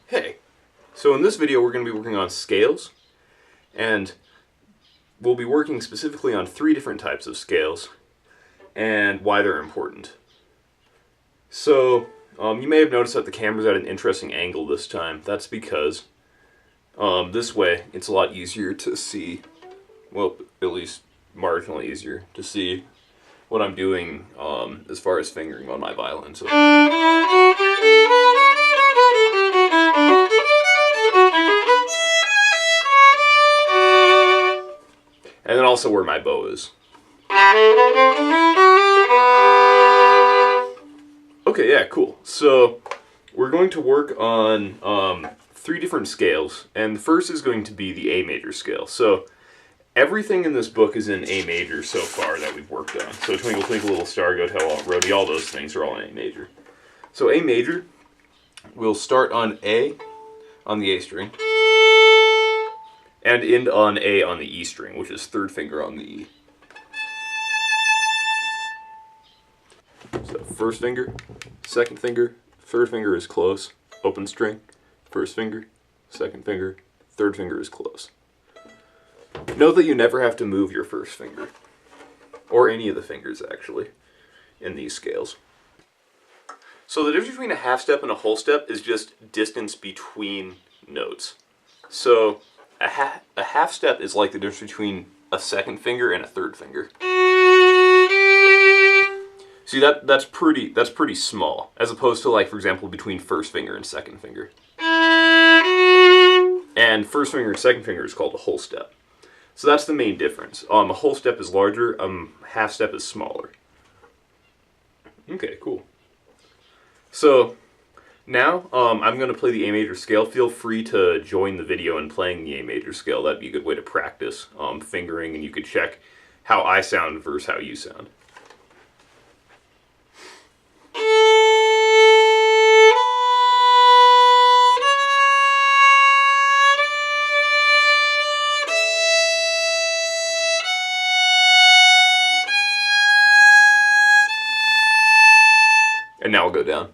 Hey, so in this video we're going to be working on scales, and we'll be working specifically on 3 different types of scales and why they're important. So you may have noticed that the camera's at an interesting angle this time. That's because this way it's a lot easier to see, well, at least marginally easier to see what I'm doing as far as fingering on my violin. So. And then also where my bow is. Okay, yeah, cool. So we're going to work on 3 different scales, and the first is going to be the A major scale. So everything in this book is in A major so far that we've worked on. So Twinkle Twinkle Little Star, Go Tell All Rhodey, all those things are all in A major. So A major, we'll start on A on the A string, and end on A on the E string, which is 3rd finger on the E. So 1st finger, 2nd finger, 3rd finger is close, open string, 1st finger, 2nd finger, 3rd finger is close. Note that you never have to move your 1st finger, or any of the fingers actually, in these scales. So the difference between a half step and a whole step is just distance between notes. So a half step is like the difference between a 2nd finger and a 3rd finger. See, that's pretty small, as opposed to, like, for example, between 1st finger and 2nd finger. And 1st finger and 2nd finger is called a whole step. So that's the main difference. A whole step is larger, half step is smaller. Okay, cool. So now I'm going to play the A major scale. Feel free to join the video in playing the A major scale. That'd be a good way to practice fingering, and you could check how I sound versus how you sound. And now I'll go down.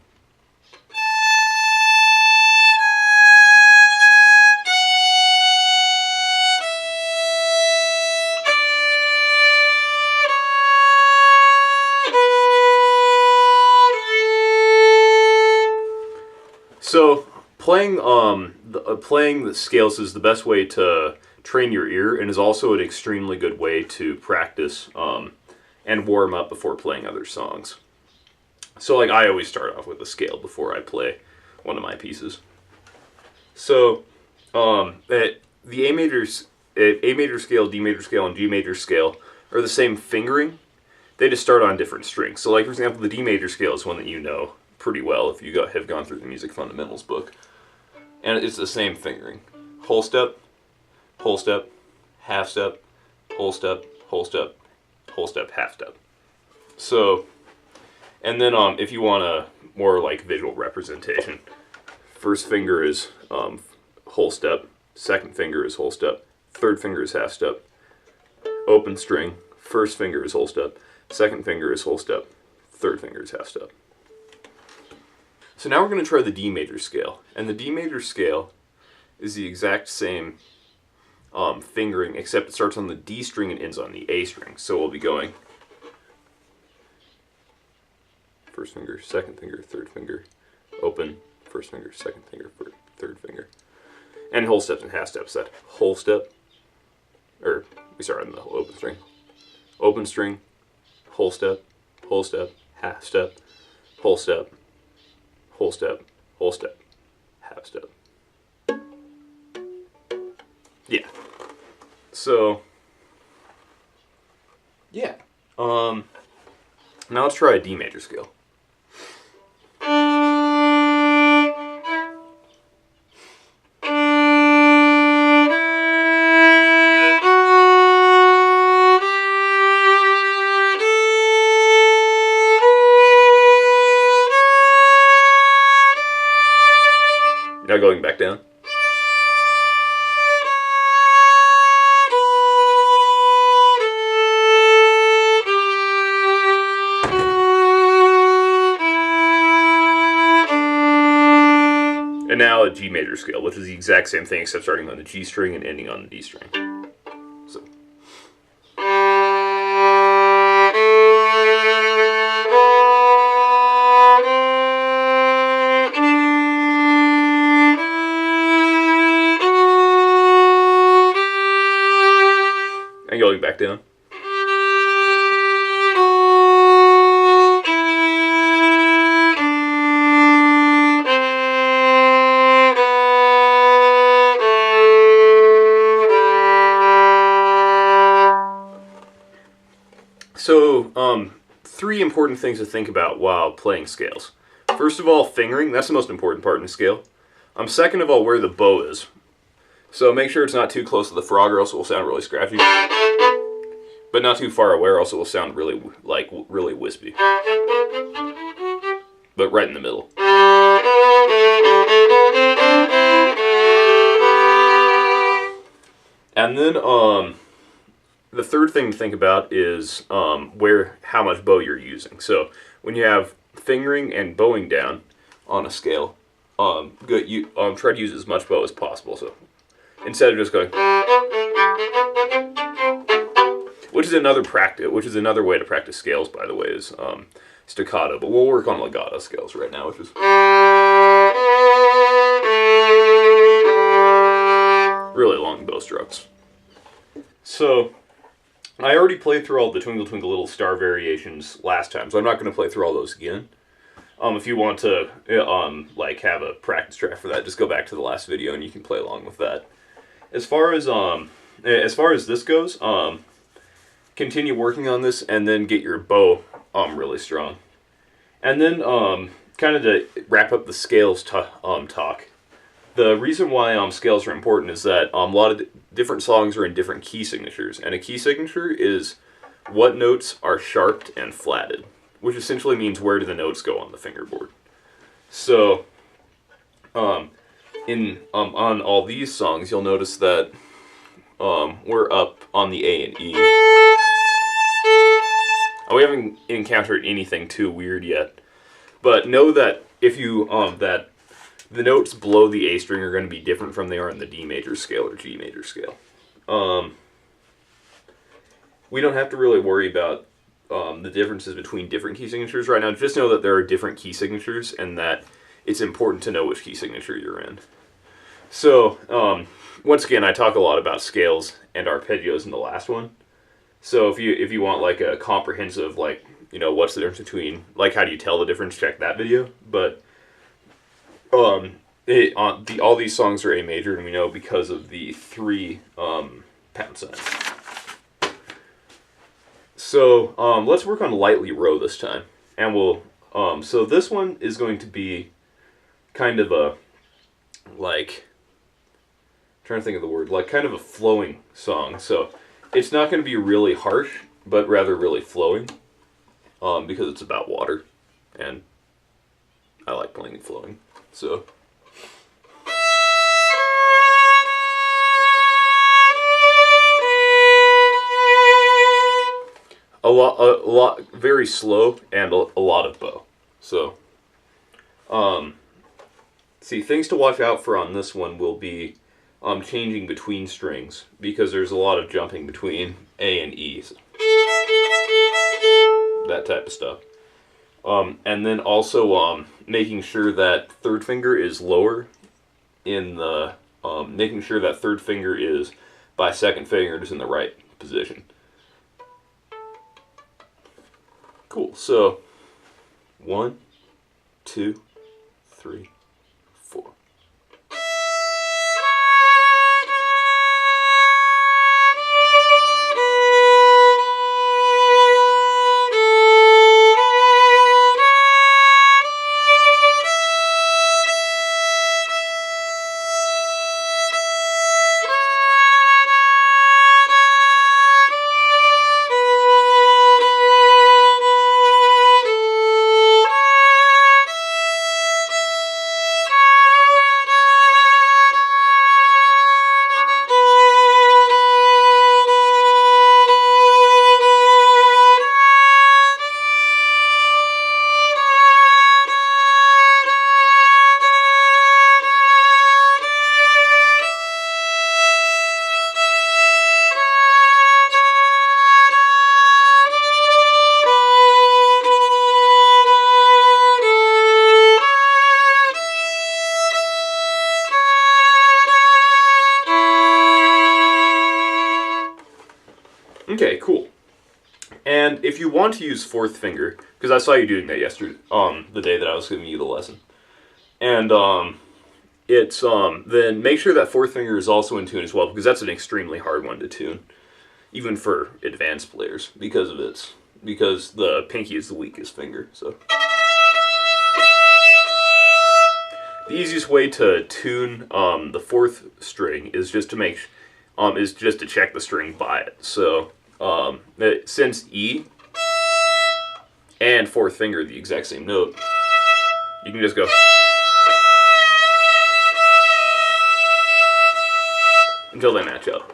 So playing the scales is the best way to train your ear, and is also an extremely good way to practice and warm up before playing other songs. So, like, I always start off with a scale before I play one of my pieces. So the A major scale, D major scale, and G major scale are the same fingering. They just start on different strings. So, like, for example, the D major scale is one that you know pretty well if you have gone through the Music Fundamentals book. And it's the same fingering. Whole step, half step, whole step, whole step, whole step, half step. So, and then if you want a more like visual representation, 1st finger is whole step, 2nd finger is whole step, 3rd finger is half step, open string, 1st finger is whole step, 2nd finger is whole step, 3rd finger is half step. So now we're going to try the D major scale, and the D major scale is the exact same fingering, except it starts on the D string and ends on the A string. So we'll be going 1st finger, 2nd finger, 3rd finger, open, 1st finger, 2nd finger, 3rd finger. And whole steps and half steps. That whole step, or we start on the open string, whole step, half step, whole step, whole step, whole step, half step. Yeah. So, yeah. Now let's try a D major scale. Now going back down. And now a G major scale, which is the exact same thing except starting on the G string and ending on the D string. So. And going back down. So, three important things to think about while playing scales. First of all, fingering. That's the most important part in a scale. Second of all, where the bow is. So make sure it's not too close to the frog or else it will sound really scratchy. But not too far away or else it will sound really, really wispy. But right in the middle. And then, the third thing to think about is how much bow you're using. So when you have fingering and bowing down on a scale, try to use as much bow as possible. So instead of just going, which is another way to practice scales, by the way, is staccato. But we'll work on legato scales right now, which is really long bow strokes. So I already played through all the Twinkle Twinkle Little Star variations last time, so I'm not going to play through all those again. If you want to have a practice track for that, just go back to the last video and you can play along with that. As far as this goes, continue working on this and then get your bow really strong. And then kind of to wrap up the scales talk. The reason why scales are important is that a lot of different songs are in different key signatures, and a key signature is what notes are sharped and flatted, which essentially means where do the notes go on the fingerboard. So, on all these songs, you'll notice that we're up on the A and E. We haven't encountered anything too weird yet, but know that if you that the notes below the A string are going to be different from they are in the D major scale or G major scale. We don't have to really worry about the differences between different key signatures right now. Just know that there are different key signatures and that it's important to know which key signature you're in. So, once again, I talk a lot about scales and arpeggios in the last one. So if you want like a comprehensive, what's the difference between, how do you tell the difference, check that video. But all these songs are A major, and we know because of the 3 pound signs. So let's work on lightly row this time, and we'll so this one is going to be kind of a trying to think of the word, kind of a flowing song. So it's not going to be really harsh, but rather really flowing, because it's about water, and I like playing it flowing. So. A lot, very slow, and a lot of bow. So, see, things to watch out for on this one will be changing between strings, because there's a lot of jumping between A and E's. That type of stuff. And then also making sure that third finger is lower in the, making sure that third finger is by second finger is in the right position. Cool, so 1, 2, 3, 4. Okay, cool. And if you want to use fourth finger, because I saw you doing that yesterday, the day that I was giving you the lesson, and then make sure that fourth finger is also in tune as well, because that's an extremely hard one to tune, even for advanced players, because the pinky is the weakest finger. So the easiest way to tune the fourth string is just to check the string by it. So since E and fourth finger are the exact same note, you can just go until they match up.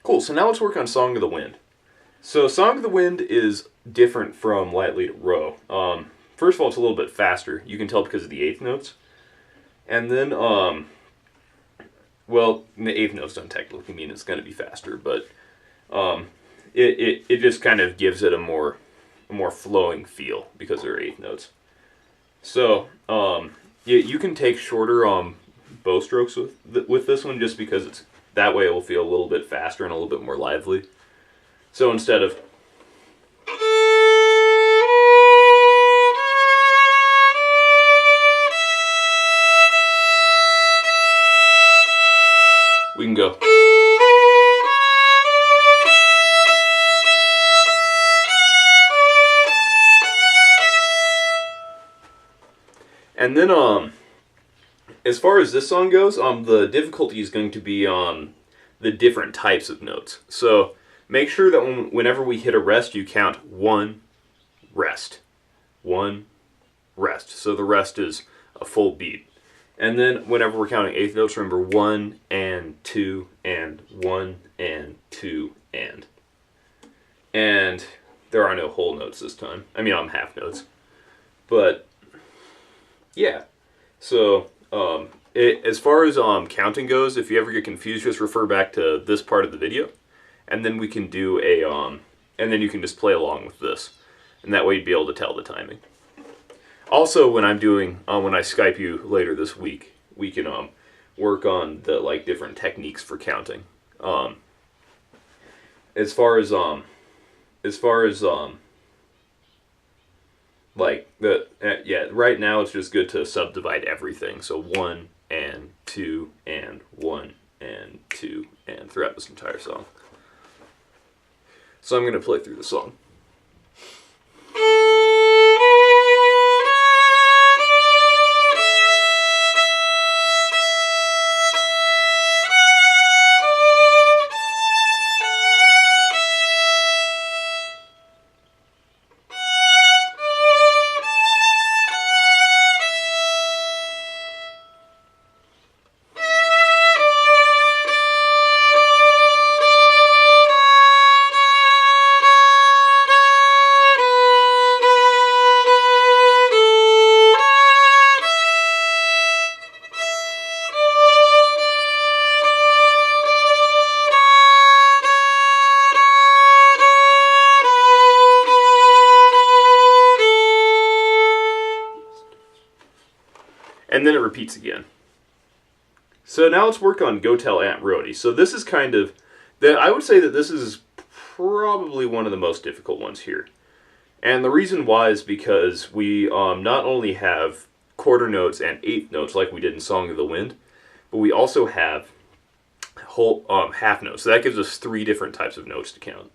Cool, so now let's work on Song of the Wind. So Song of the Wind is different from Lightly to Row. First of all, it's a little bit faster. You can tell because of the eighth notes. And then, well, the eighth notes don't technically mean it's going to be faster, but it just kind of gives it a more flowing feel because there are eighth notes. So you can take shorter bow strokes with this one, just because that way it will feel a little bit faster and a little bit more lively. So instead of we can go. And then as far as this song goes, the difficulty is going to be on the different types of notes. So make sure that whenever we hit a rest, you count 1, rest, 1, rest. So the rest is a full beat. And then whenever we're counting eighth notes, remember 1 and 2 and 1 and 2 and. And there are no whole notes this time. I mean, half notes. But yeah. So as far as counting goes, if you ever get confused, just refer back to this part of the video, and then we can do and then you can just play along with this, and that way you'd be able to tell the timing. Also, when I Skype you later this week, we can work on the different techniques for counting. As far as right now it's just good to subdivide everything. So 1 and 2 and 1 and 2 and throughout this entire song. So I'm going to play through the song. And then it repeats again. So now let's work on Go Tell Aunt Rhody. So this is I would say that this is probably one of the most difficult ones here. And the reason why is because we not only have quarter notes and eighth notes like we did in Song of the Wind, but we also have whole half notes. So that gives us 3 different types of notes to count.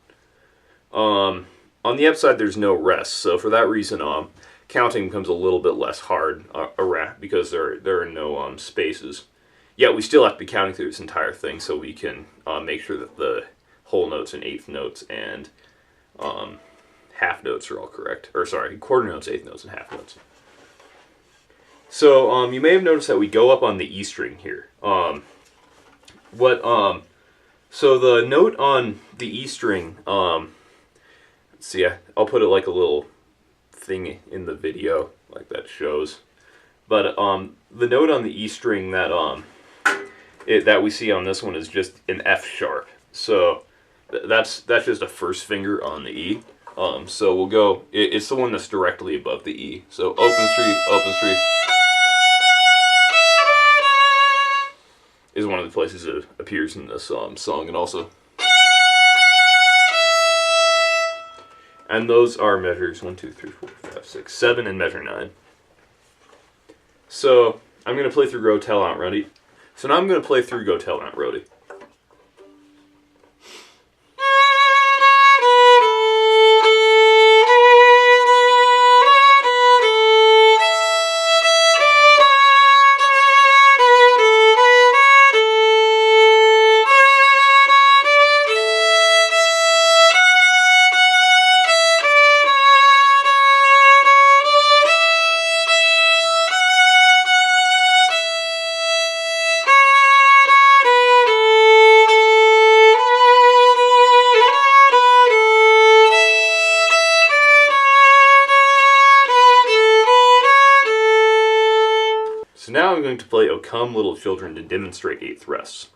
On the upside, there's no rest. So for that reason, counting becomes a little bit less hard because there are no spaces. Yet we still have to be counting through this entire thing, so we can make sure that the whole notes and eighth notes and half notes are all correct. Or sorry, quarter notes, eighth notes, and half notes. So you may have noticed that we go up on the E string here. So the note on the E string, let's see, I'll put it like a little thing in the video like that shows, but the note on the E string that that we see on this one is just an F sharp. So that's just a first finger on the E. So we'll go. It's the one that's directly above the E. So open string is one of the places it appears in this song, and also And those are measures 1, 2, 3, 4, 5, 6, 7, and measure 9. So I'm going to play through Go Tell Aunt Rhody. So now I'm going to play through Go Tell Aunt Rhody. So now I'm going to play O Come Little Children to demonstrate eighth rests.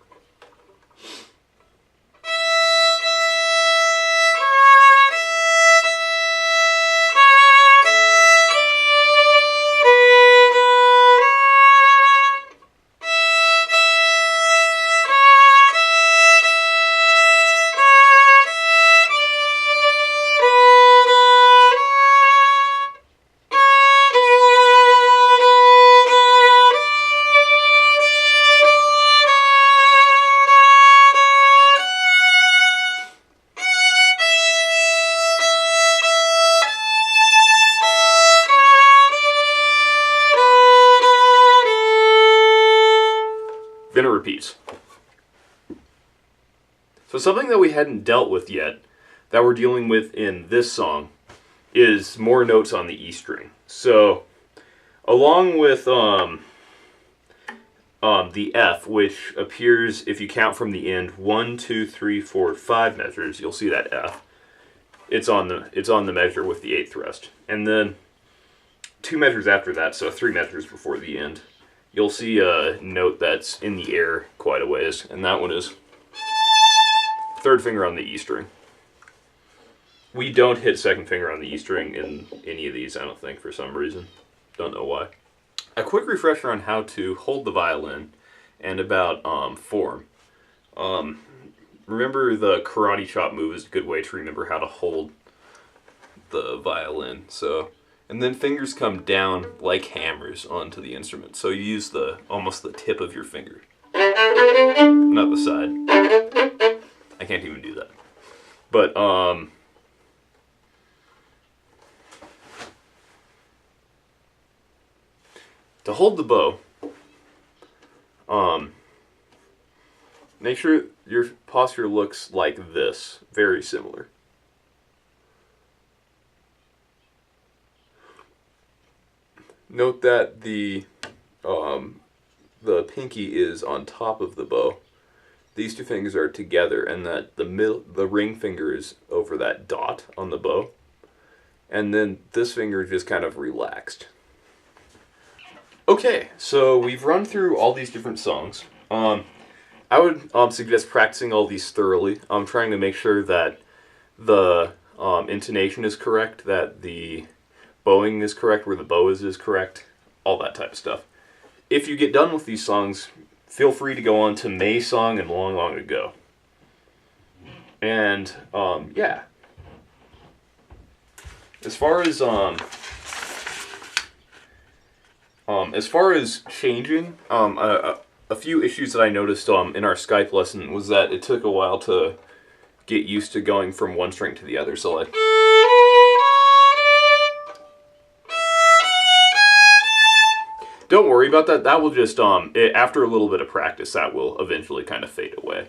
Then it repeats. So something that we hadn't dealt with yet, that we're dealing with in this song, is more notes on the E string. So, along with the F, which appears, if you count from the end, 1, 2, 3, 4, 5 measures, you'll see that F. It's on the measure with the eighth rest. And then 2 measures after that, so 3 measures before the end, you'll see a note that's in the air quite a ways, and that one is 3rd finger on the E string. We don't hit 2nd finger on the E string in any of these, I don't think, for some reason. Don't know why. A quick refresher on how to hold the violin and about form. Remember the karate chop move is a good way to remember how to hold the violin. And then fingers come down like hammers onto the instrument. So you use almost the tip of your finger. Not the side. I can't even do that. But, to hold the bow, make sure your posture looks like this. Very similar. Note that the pinky is on top of the bow. These 2 fingers are together, and that the ring finger is over that dot on the bow. And then this finger is just kind of relaxed. Okay, so we've run through all these different songs. I would suggest practicing all these thoroughly. I'm trying to make sure that the intonation is correct, that the bowing is correct, where the bow is correct, all that type of stuff. If you get done with these songs, feel free to go on to May's song and Long Long Ago. And, yeah. As far as changing, a few issues that I noticed in our Skype lesson was that it took a while to get used to going from one string to the other. So like, don't worry about that. That will just after a little bit of practice, that will eventually kind of fade away.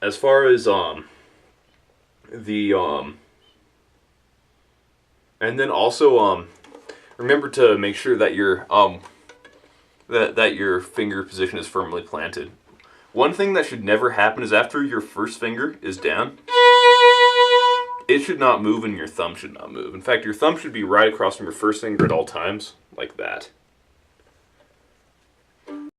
As far as and then also remember to make sure that your that your finger position is firmly planted. One thing that should never happen is after your first finger is down, it should not move and your thumb should not move. In fact, your thumb should be right across from your first finger at all times, like that.